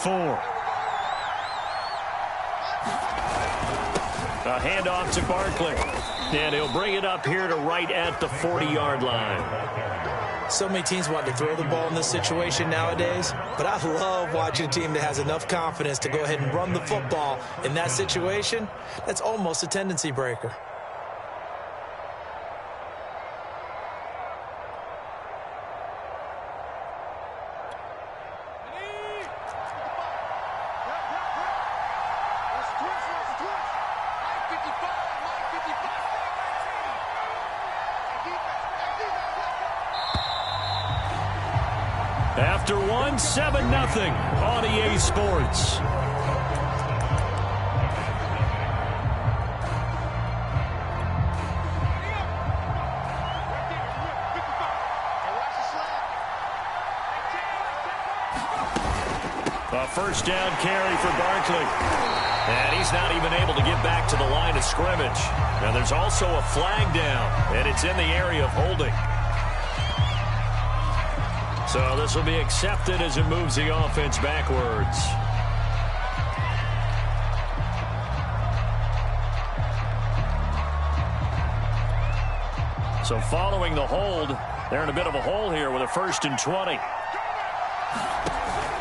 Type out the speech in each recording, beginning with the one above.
4. A handoff to Barkley. And he'll bring it up here to right at the 40-yard line. So many teams want to throw the ball in this situation nowadays, but I love watching a team that has enough confidence to go ahead and run the football in that situation. That's almost a tendency breaker. After one, 7-0 on EA Sports. A first down carry for Barkley. And he's not even able to get back to the line of scrimmage. Now there's also a flag down, and it's in the area of holding. So this will be accepted as it moves the offense backwards. So following the hold, they're in a bit of a hole here with a 1st and 20.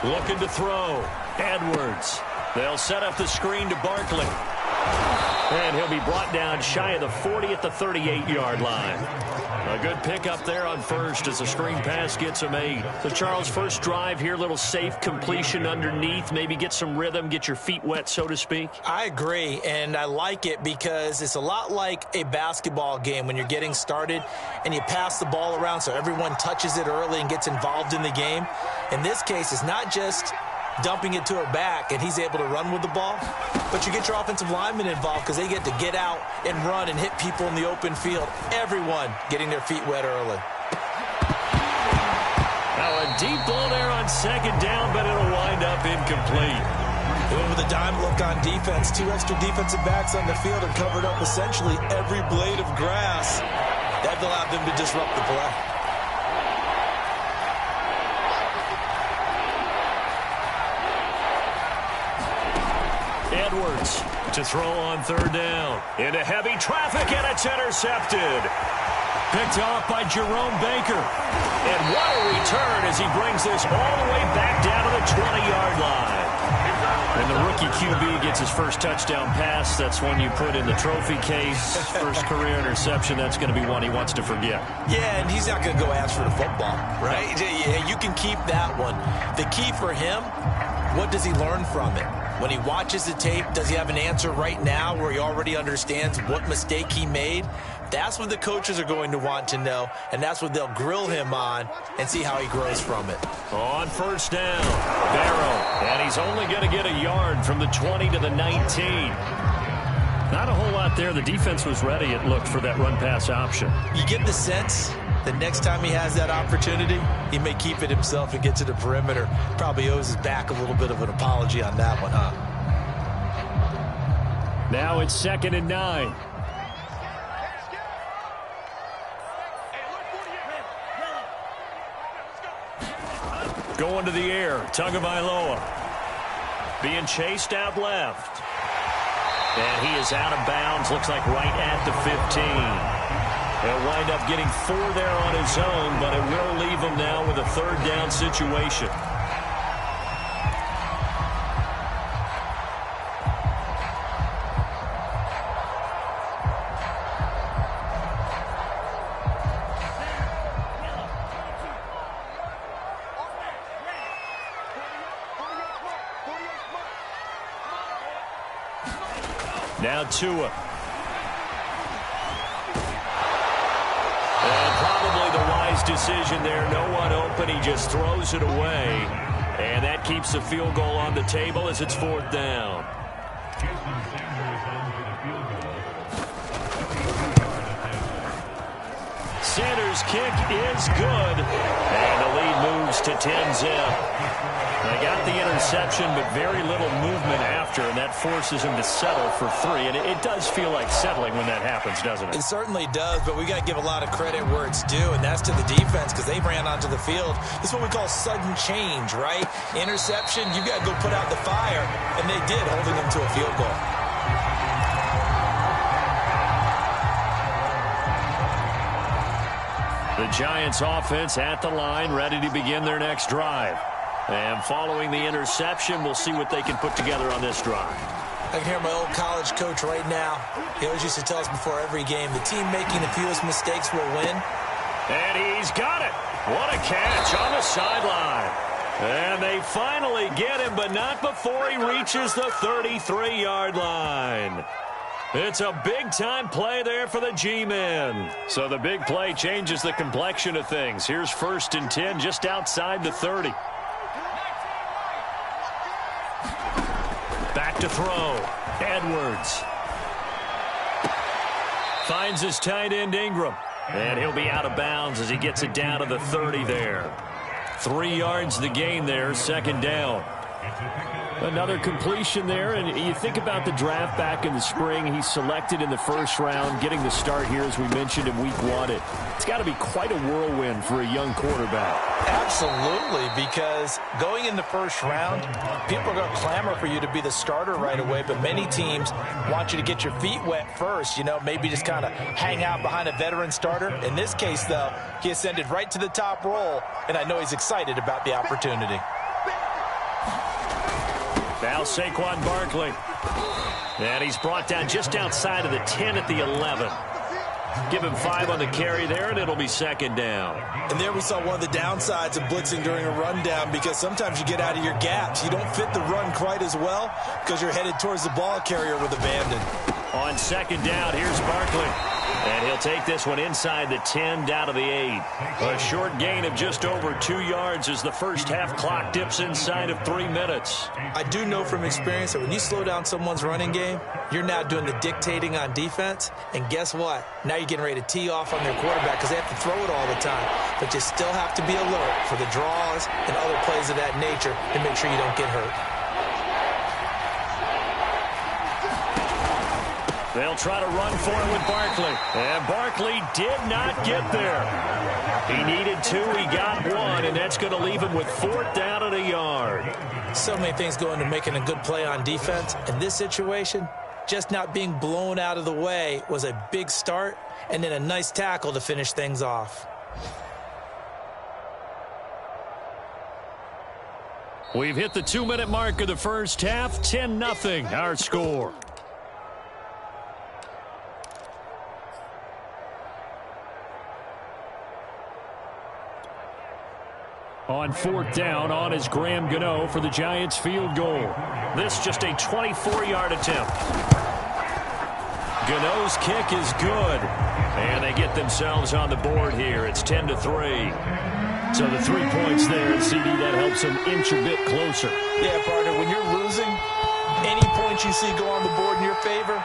Looking to throw. Edwards. They'll set up the screen to Barkley. And he'll be brought down shy of the 40 at the 38-yard line. A good pickup there on first as the screen pass gets a made. So, Charles, first drive here, little safe completion underneath. Maybe get some rhythm, get your feet wet, so to speak. I agree, and I like it because it's a lot like a basketball game when you're getting started and you pass the ball around so everyone touches it early and gets involved in the game. In this case, it's not just dumping it to her back and he's able to run with the ball, but you get your offensive linemen involved because they get to get out and run and hit people in the open field. Everyone getting their feet wet early. Now a deep ball there on second down, but it'll wind up incomplete. With a dime look on defense, 2 extra defensive backs on the field and covered up essentially every blade of grass. That allowed them to disrupt the play. Edwards to throw on 3rd down. Into heavy traffic, and it's intercepted. Picked off by Jerome Baker. And what a return as he brings this all the way back down to the 20-yard line. And the rookie QB gets his first touchdown pass. That's one you put in the trophy case. First career interception, that's going to be one he wants to forget. Yeah, and he's not going to go ask for the football, right? Yeah, you can keep that one. The key for him, what does he learn from it? When he watches the tape, does he have an answer right now where he already understands what mistake he made? That's what the coaches are going to want to know, and that's what they'll grill him on and see how he grows from it. On 1st down, Barrow, and he's only going to get a yard from the 20 to the 19. Not a whole lot there. The defense was ready, it looked, for that run-pass option. You get the sense that next time he has that opportunity, he may keep it himself and get to the perimeter. Probably owes his back a little bit of an apology on that one, huh? Now it's 2nd and 9. Going to the air, Tagovailoa. Being chased out left. And he is out of bounds, looks like right at the 15. He'll wind up getting 4 there on his own, but it will leave him now with a 3rd down situation. Now Tua. And probably the wise decision there. No one open. He just throws it away. And that keeps the field goal on the table as it's 4th down. Sanders' kick is good. And the lead moves to 10-zip. They got the interception, but very little movement after, and that forces him to settle for 3. And it does feel like settling when that happens, doesn't it? It certainly does, but we got to give a lot of credit where it's due, and that's to the defense because they ran onto the field. This is what we call sudden change, right? Interception, you got to go put out the fire, and they did, holding them to a field goal. The Giants offense at the line, ready to begin their next drive. And following the interception, we'll see what they can put together on this drive. I can hear my old college coach right now. He always used to tell us before every game, the team making the fewest mistakes will win. And he's got it. What a catch on the sideline. And they finally get him, but not before he reaches the 33-yard line. It's a big-time play there for the G-men. So the big play changes the complexion of things. Here's 1st and 10 just outside the 30. Back to throw. Edwards. Finds his tight end Ingram. And he'll be out of bounds as he gets it down to the 30 there. 3 yards the gain there, 2nd down. Another completion there, and you think about the draft back in the spring. He's selected in the 1st round, getting the start here, as we mentioned, in week 1. It's got to be quite a whirlwind for a young quarterback. Absolutely, because going in the 1st round, people are going to clamor for you to be the starter right away, but many teams want you to get your feet wet first, maybe just kind of hang out behind a veteran starter. In this case, though, he ascended right to the top roll, and I know he's excited about the opportunity. Now Saquon Barkley. And he's brought down just outside of the 10 at the 11. Give him 5 on the carry there, and it'll be 2nd down. And there we saw one of the downsides of blitzing during a rundown, because sometimes you get out of your gaps. You don't fit the run quite as well because you're headed towards the ball carrier with abandon. On 2nd down, here's Barkley. And he'll take this one inside the 10 down to the 8. A short gain of just over 2 yards as the first half clock dips inside of 3 minutes. I do know from experience that when you slow down someone's running game, you're now doing the dictating on defense. And guess what? Now you're getting ready to tee off on their quarterback because they have to throw it all the time. But you still have to be alert for the draws and other plays of that nature to make sure you don't get hurt. They'll try to run for it with Barkley. And Barkley did not get there. He needed 2, he got 1, and that's going to leave him with 4th down and a yard. So many things go into making a good play on defense. In this situation, just not being blown out of the way was a big start, and then a nice tackle to finish things off. We've hit the 2-minute mark of the first half. 10-0 our score. On 4th down, on is Graham Gano for the Giants field goal. This just a 24-yard attempt. Gano's kick is good. And they get themselves on the board here. It's 10-3. So the 3 points there, and CD, that helps them inch a bit closer. Yeah, partner, when you're losing, any points you see go on the board in your favor,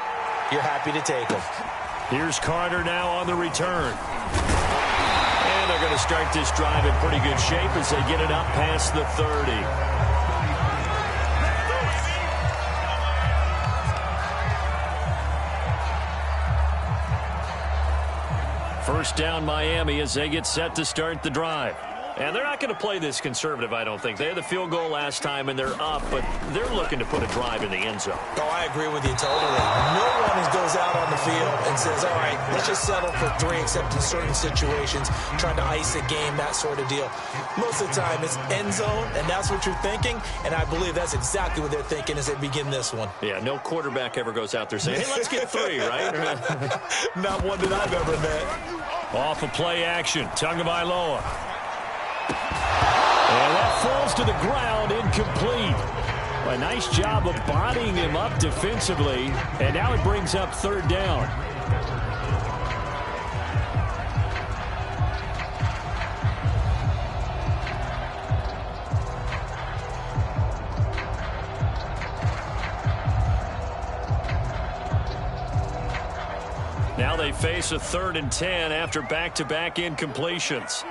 you're happy to take them. Here's Carter now on the return. And they're going to start this drive in pretty good shape as they get it up past the 30. First down Miami as they get set to start the drive. And they're not going to play this conservative, I don't think. They had the field goal last time, and they're up, but they're looking to put a drive in the end zone. Oh, I agree with you totally. No one goes out on the field and says, all right, let's just settle for 3, except in certain situations, trying to ice a game, that sort of deal. Most of the time, it's end zone, and that's what you're thinking, and I believe that's exactly what they're thinking as they begin this one. Yeah, no quarterback ever goes out there saying, hey, let's get 3, right? Not one that I've ever met. Off of play action, Tagovailoa. And that falls to the ground, incomplete. A nice job of bodying him up defensively, and now it brings up 3rd down. Now they face a 3rd and 10 after back-to-back incompletions.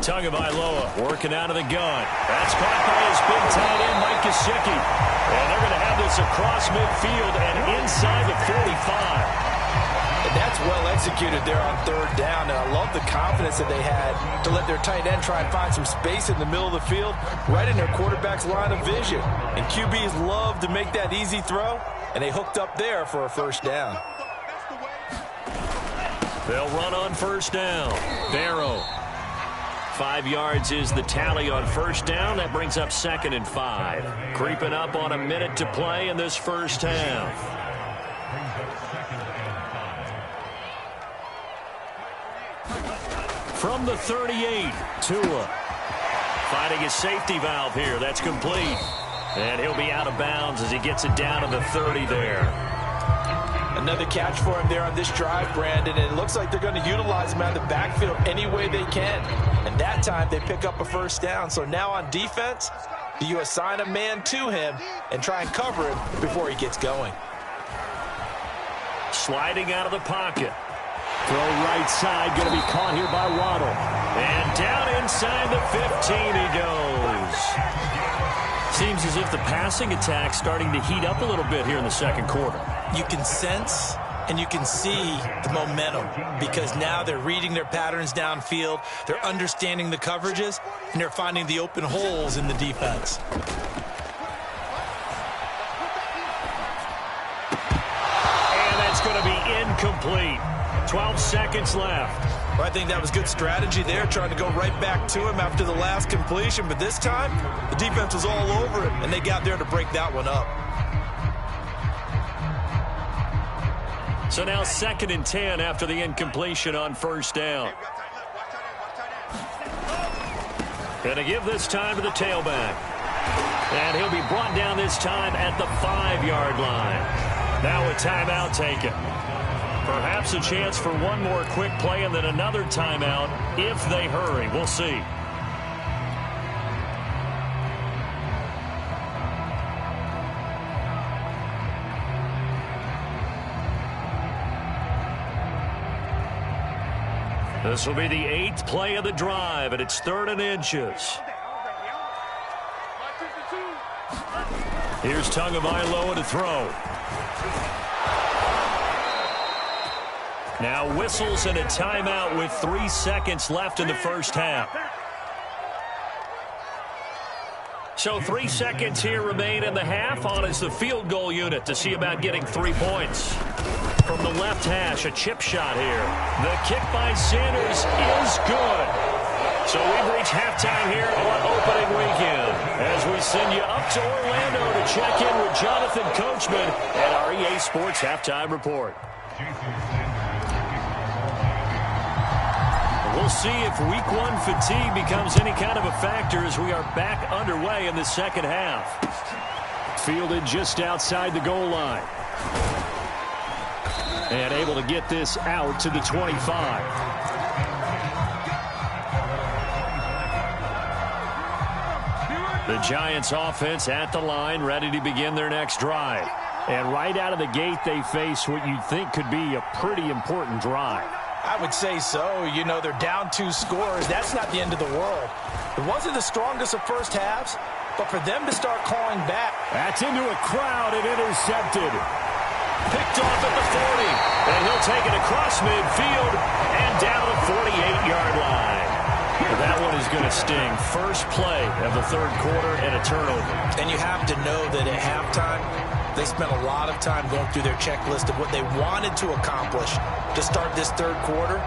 Tagovailoa working out of the gun. That's caught by his big tight end, Mike Gesicki. And they're going to have this across midfield and inside the 45. And that's well executed there on third down. And I love the confidence that they had to let their tight end try and find some space in the middle of the field, right in their quarterback's line of vision. And QBs love to make that easy throw, and they hooked up there for a first down. They'll run on first down. Barrow. 5 yards is the tally on first down. That brings up 2nd and 5. Creeping up on a minute to play in this first half. From the 38, Tua. Finding his safety valve here. That's complete. And he'll be out of bounds as he gets it down to the 30 there. Another catch for him there on this drive, Brandon, and it looks like they're going to utilize him out of the backfield any way they can. And that time they pick up a first down. So now on defense, do you assign a man to him and try and cover him before he gets going? Sliding out of the pocket. Throw right side, going to be caught here by Waddle. And down inside the 15 he goes. Seems as if the passing attack's starting to heat up a little bit here in the second quarter. You can sense and you can see the momentum because now they're reading their patterns downfield, they're understanding the coverages, and they're finding the open holes in the defense. And that's going to be incomplete. 12 seconds left. Well, I think that was good strategy there, trying to go right back to him after the last completion. But this time, the defense was all over him, and they got there to break that one up. So now 2nd and 10 after the incompletion on first down. Going to give this time to the tailback. And he'll be brought down this time at the 5-yard line. Now a timeout taken. Perhaps a chance for one more quick play and then another timeout if they hurry. We'll see. This will be the 8th play of the drive, and it's 3rd and inches. Here's Tagovailoa to throw. Now whistles and a timeout with 3 seconds left in the first half. So 3 seconds here remain in the half. On is the field goal unit to see about getting 3 points. From the left hash, a chip shot here. The kick by Sanders is good. So we've reached halftime here on opening weekend as we send you up to Orlando to check in with Jonathan Coachman at our EA Sports Halftime Report. We'll see if Week 1 fatigue becomes any kind of a factor as we are back underway in the second half. Fielded just outside the goal line. And able to get this out to the 25. The Giants offense at the line, ready to begin their next drive. And right out of the gate, they face what you'd think could be a pretty important drive. I would say so. You know, they're down 2 scores. That's not the end of the world. It wasn't the strongest of first halves, but for them to start clawing back. That's into a crowd and intercepted. Picked off at the 40, and he'll take it across midfield and down the 48-yard line. That one is going to sting. First play of the third quarter and a turnover. And you have to know that at halftime, they spent a lot of time going through their checklist of what they wanted to accomplish to start this third quarter.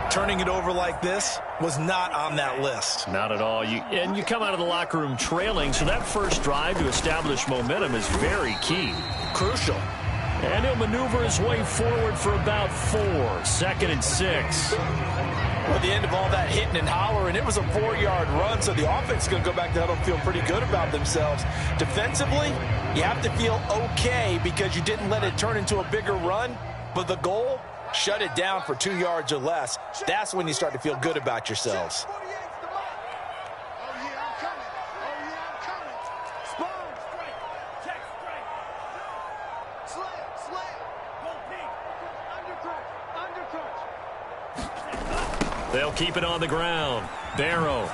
Turning it over like this was not on that list. Not at all. And you come out of the locker room trailing, so that first drive to establish momentum is very key. Crucial. And he'll maneuver his way forward for about 4. 2nd and 6. At the end of all that hitting and hollering, it was a 4-yard run, so the offense is going to go back to huddle and feel pretty good about themselves. Defensively, you have to feel okay because you didn't let it turn into a bigger run, but the goal, shut it down for 2 yards or less. That's when you start to feel good about yourselves. They'll keep it on the ground. Barrow.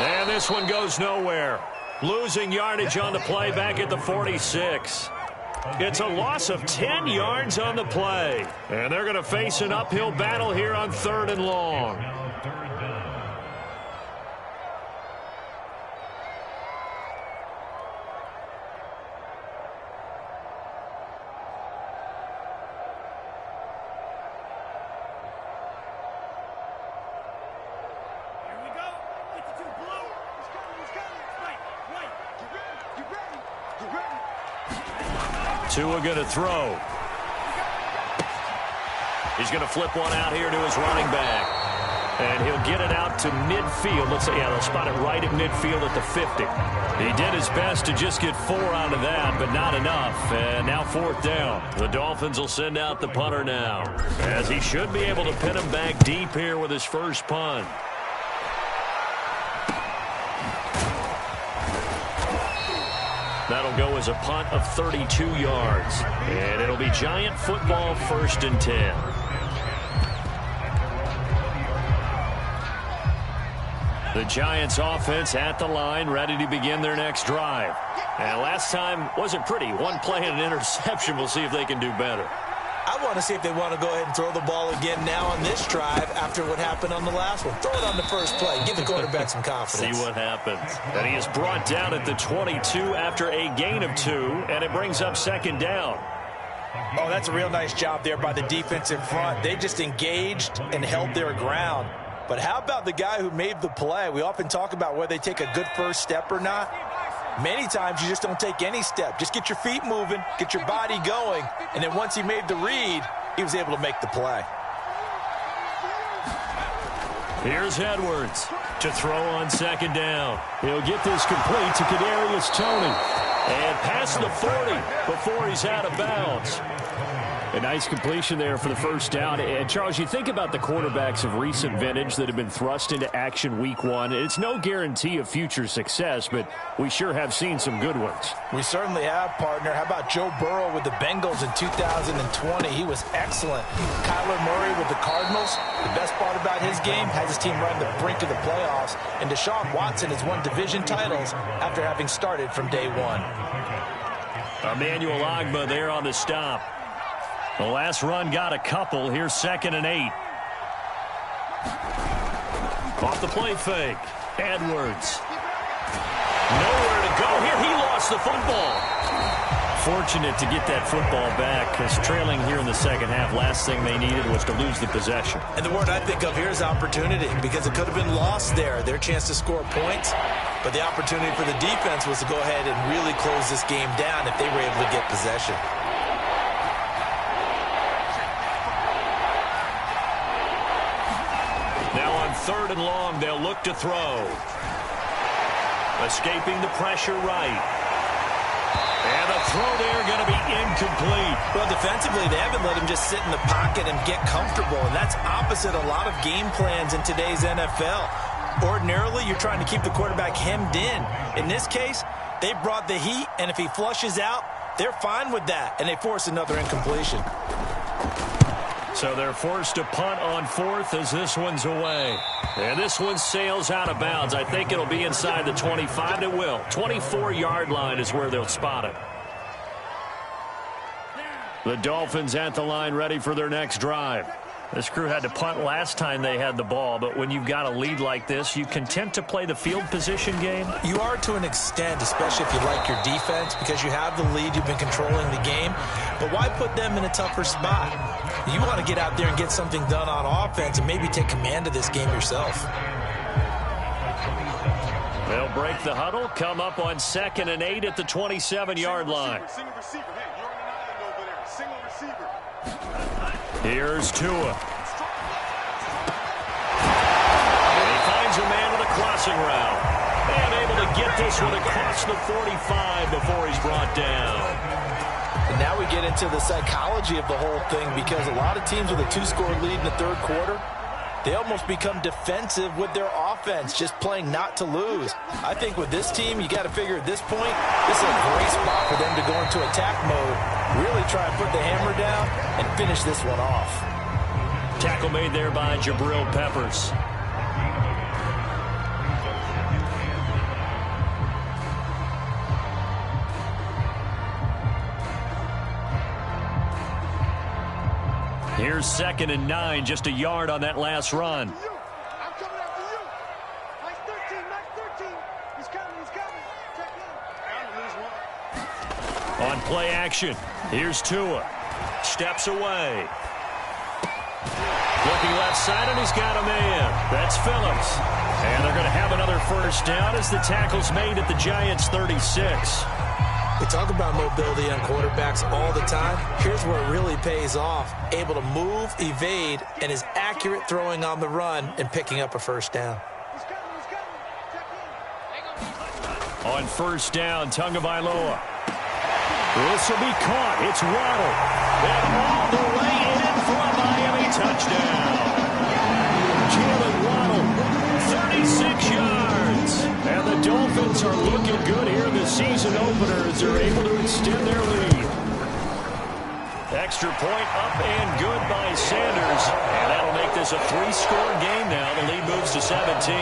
And this one goes nowhere. Losing yardage on the play back at the 46. It's a loss of 10 yards on the play. And they're going to face an uphill battle here on 3rd and long. Tua going to throw. He's going to flip one out here to his running back. And he'll get it out to midfield. Let's say, yeah, they'll spot it right at midfield at the 50. He did his best to just get 4 out of that, but not enough. And now 4th down. The Dolphins will send out the punter now, as he should be able to pin him back deep here with his first punt. That'll go as a punt of 32 yards. And it'll be Giant football, 1st and 10. The Giants offense at the line, ready to begin their next drive. And last time wasn't pretty. One play and an interception. We'll see if they can do better. I want to see if they want to go ahead and throw the ball again now on this drive after what happened on the last one. Throw it on the first play. Give the quarterback some confidence. See what happens. And he is brought down at the 22 after a gain of 2, and it brings up 2nd down. Oh, that's a real nice job there by the defense in front. They just engaged and held their ground. But how about the guy who made the play? We often talk about whether they take a good first step or not. Many times you just don't take any step. Just get your feet moving, get your body going, and then once he made the read, he was able to make the play. Here's Edwards to throw on 2nd down. He'll get this complete to Kadarius Toney. And past the 40 before he's out of bounds. A nice completion there for the first down. And, Charles, you think about the quarterbacks of recent vintage that have been thrust into action week 1. It's no guarantee of future success, but we sure have seen some good ones. We certainly have, partner. How about Joe Burrow with the Bengals in 2020? He was excellent. Kyler Murray with the Cardinals. The best part about his game, has his team right on the brink of the playoffs. And Deshaun Watson has won division titles after having started from day 1. Emmanuel Ogbah there on the stop. The last run got a couple. Here's 2nd and 8. Off the play fake. Edwards. Nowhere to go here. He lost the football. Fortunate to get that football back, because trailing here in the second half, last thing they needed was to lose the possession. And the word I think of here is opportunity, because it could have been lost there. Their chance to score points. But the opportunity for the defense was to go ahead and really close this game down if they were able to get possession. Now on 3rd and long, they'll look to throw. Escaping the pressure right. And the throw there going to be incomplete. Well, defensively, they haven't let him just sit in the pocket and get comfortable. And that's opposite a lot of game plans in today's NFL. Ordinarily, you're trying to keep the quarterback hemmed in. In this case, they brought the heat, and if he flushes out, they're fine with that. And they force another incompletion. So they're forced to punt on 4th as this one's away. And this one sails out of bounds. I think it'll be inside the 25. It will. 24-yard line is where they'll spot it. The Dolphins at the line, ready for their next drive. This crew had to punt last time they had the ball, but when you've got a lead like this, you content to play the field position game? You are to an extent, especially if you like your defense, because you have the lead, you've been controlling the game. But why put them in a tougher spot? You want to get out there and get something done on offense and maybe take command of this game yourself. They'll break the huddle, come up on 2nd and 8 at the 27-yard line. Here's Tua. And he finds a man with a crossing route. And able to get this one across the 45 before he's brought down. And now we get into the psychology of the whole thing, because a lot of teams with a 2-score lead in the 3rd quarter, they almost become defensive with their offense, just playing not to lose. I think with this team, you got to figure at this point, this is a great spot for them to go into attack mode, really try and put the hammer down and finish this one off. Tackle made there by Jabril Peppers. Here's 2nd and 9, just a yard on that last run. I'm coming after you. Nice 13. He's coming. Check in. On play action, here's Tua. Steps away. Looking left side, and he's got a man. That's Phillips. And they're going to have another first down as the tackle's made at the Giants' 36. We talk about mobility on quarterbacks all the time. Here's where it really pays off. Able to move, evade, and is accurate throwing on the run and picking up a first down. He's coming. Check in. On first down, Tagovailoa. This will be caught. It's Waddle. And all the way in for a Miami touchdown. Jalen Waddle, 36 yards. And the Dolphins are looking good here in the season opener as they're able to extend their lead. Extra point up and good by Sanders. And that'll make this a 3-score game now. The lead moves to 17.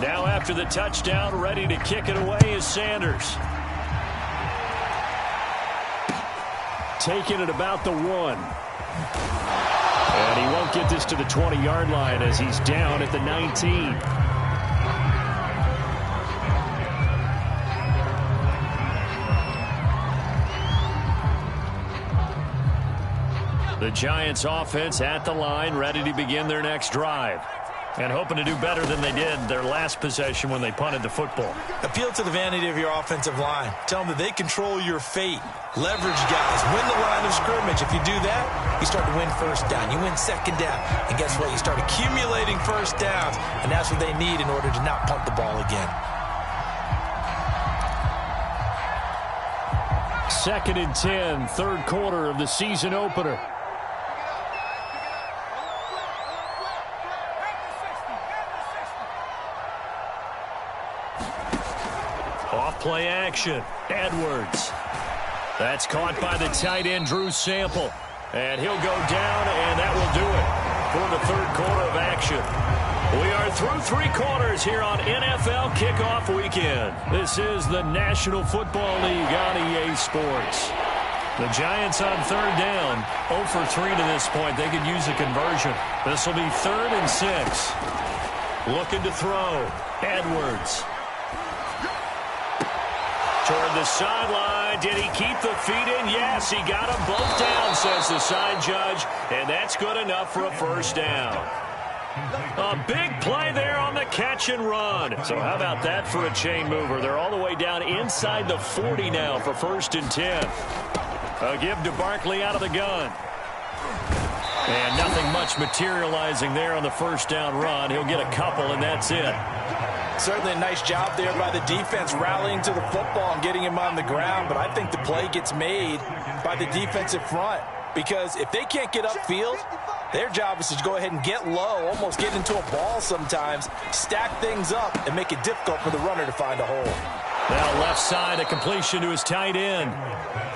Now after the touchdown, ready to kick it away is Sanders. Taking it about the 1. And he won't get this to the 20-yard line as he's down at the 19. The Giants offense at the line, ready to begin their next drive. And hoping to do better than they did their last possession when they punted the football. Appeal to the vanity of your offensive line. Tell them that they control your fate. Leverage guys. Win the line of scrimmage. If you do that, you start to win first down. You win second down. And guess what? You start accumulating first downs. And that's what they need in order to not punt the ball again. 2nd and 10, third quarter of the season opener. Play action. Edwards. That's caught by the tight end, Drew Sample. And he'll go down, and that will do it for the third quarter of action. We are through 3 quarters here on NFL Kickoff Weekend. This is the National Football League on EA Sports. The Giants on third down, 0 for 3 to this point. They could use a conversion. This will be 3rd and 6. Looking to throw. Edwards. Toward the sideline. Did he keep the feet in? Yes, he got them both down, says the side judge. And that's good enough for a first down. A big play there on the catch and run. So how about that for a chain mover? They're all the way down inside the 40 now for 1st and 10. A give to Barkley out of the gun. And nothing much materializing there on the first down run. He'll get a couple, and that's it. Certainly a nice job there by the defense rallying to the football and getting him on the ground, but I think the play gets made by the defensive front because if they can't get upfield, their job is to go ahead and get low, almost get into a ball sometimes, stack things up, and make it difficult for the runner to find a hole. Now left side, a completion to his tight end.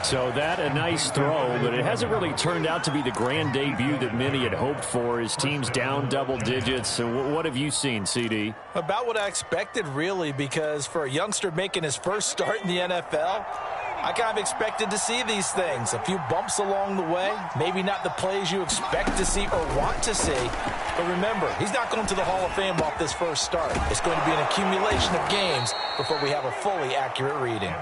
So that a nice throw, but it hasn't really turned out to be the grand debut that many had hoped for. His team's down double digits. So what have you seen, CD? About what I expected, really, because for a youngster making his first start in the NFL, I kind of expected to see these things. A few bumps along the way, maybe not the plays you expect to see or want to see. But remember, he's not going to the Hall of Fame off this first start. It's going to be an accumulation of games before we have a fully accurate reading.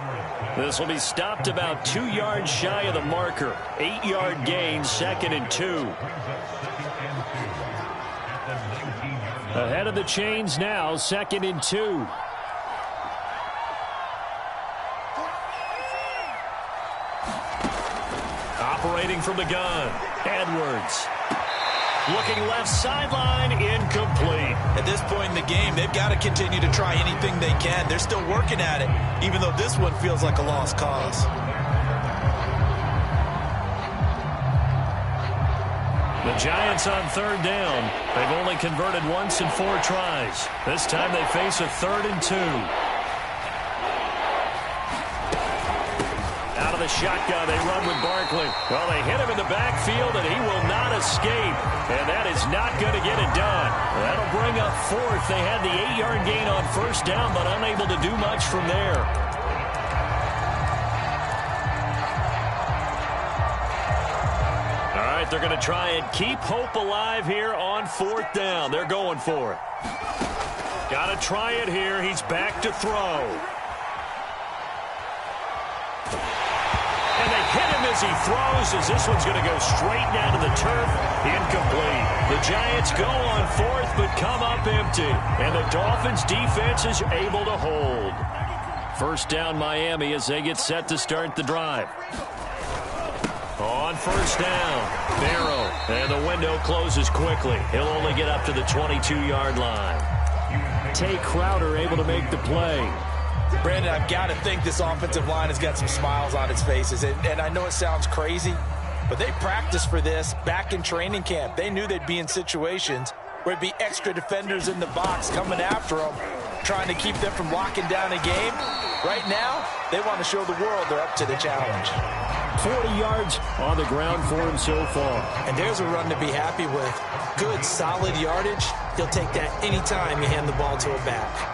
This will be stopped about 2 yards shy of the marker. 8-yard gain, 2nd and 2. Ahead of the chains now, 2nd and 2. Operating from the gun, Edwards. Looking left sideline, incomplete. At this point in the game, they've got to continue to try anything they can. They're still working at it, even though this one feels like a lost cause. The Giants on third down. They've only converted once in 4 tries. This time they face a 3rd and 2. shotgun. They run with Barkley. Well, they hit him in the backfield, and he will not escape. And that is not going to get it done. That'll bring up fourth. They had the 8-yard gain on first down, but unable to do much from there. All right, they're going to try and keep hope alive here on fourth down. They're going for it. Got to try it here. He's back to throw. And they hit him as he throws, as this one's going to go straight down to the turf. Incomplete. The Giants go on fourth, but come up empty. And the Dolphins defense is able to hold. First down, Miami, as they get set to start the drive. On first down, Barrow. And the window closes quickly. He'll only get up to the 22-yard line. Tay Crowder able to make the play. Brandon, I've got to think this offensive line has got some smiles on its faces. And I know it sounds crazy, but they practiced for this back in training camp. They knew they'd be in situations where it'd be extra defenders in the box coming after them, trying to keep them from locking down a game. Right now, they want to show the world they're up to the challenge. 40 yards on the ground for him so far. And there's a run to be happy with. Good, solid yardage. He'll take that anytime you hand the ball to a back.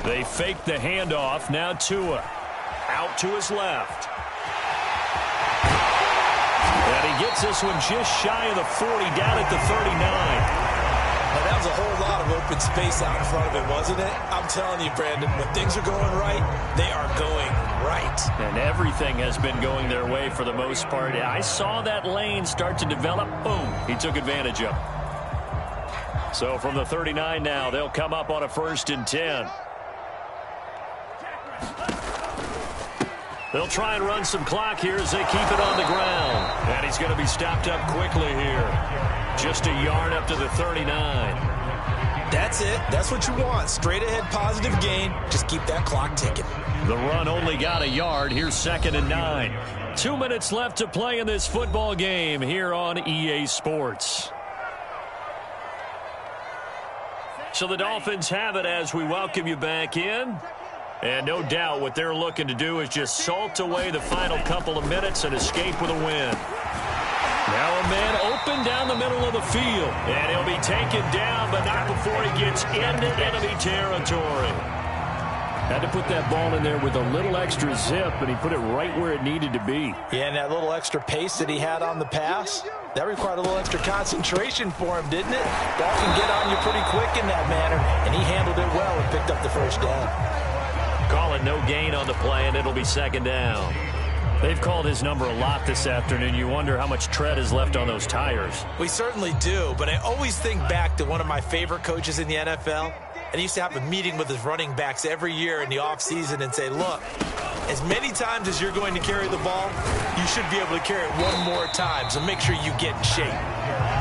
They fake the handoff. Now Tua out to his left. And he gets this one just shy of the 40, down at the 39. Now, that was a whole lot of open space out in front of him, wasn't it? I'm telling you, Brandon, when things are going right, they are going right. And everything has been going their way for the most part. I saw that lane start to develop. Boom. He took advantage of it. So from the 39 now, they'll come up on a 1st and 10. They'll try and run some clock here as they keep it on the ground. And he's going to be stopped up quickly here. Just a yard up to the 39. That's it. That's what you want. Straight ahead positive gain. Just keep that clock ticking. The run only got a yard. Here's 2nd and 9. 2 minutes left to play in this football game here on EA Sports. So the Dolphins have it as we welcome you back in. And no doubt what they're looking to do is just salt away the final couple of minutes and escape with a win. Now a man open down the middle of the field. And he'll be taken down, but not before he gets into enemy territory. Had to put that ball in there with a little extra zip, and he put it right where it needed to be. Yeah, and that little extra pace that he had on the pass, that required a little extra concentration for him, didn't it? Ball can get on you pretty quick in that manner, and he handled it well and picked up the first down. Calling no gain on the play, and it'll be 2nd down. They've called his number a lot this afternoon. You wonder how much tread is left on those tires. We certainly do, but I always think back to one of my favorite coaches in the NFL. And he used to have a meeting with his running backs every year in the offseason and say, look, as many times as you're going to carry the ball, you should be able to carry it one more time, so make sure you get in shape.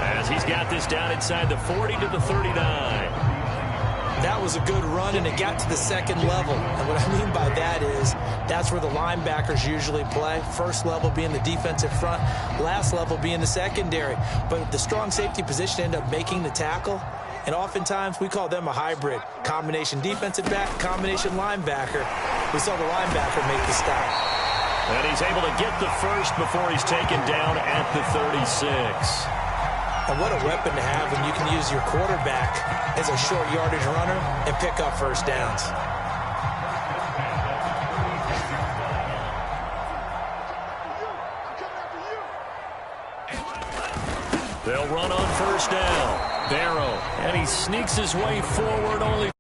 As he's got this down inside the 40 to the 39. That was a good run, and it got to the 2nd level. And what I mean by that is that's where the linebackers usually play. First level being the defensive front, last level being the secondary. But the strong safety position ended up making the tackle. And oftentimes, we call them a hybrid. Combination defensive back, combination linebacker. We saw the linebacker make the stop. And he's able to get the first before he's taken down at the 36. And what a weapon to have when you can use your quarterback as a short yardage runner and pick up first downs. They'll run on first down. Barrow, and he sneaks his way forward only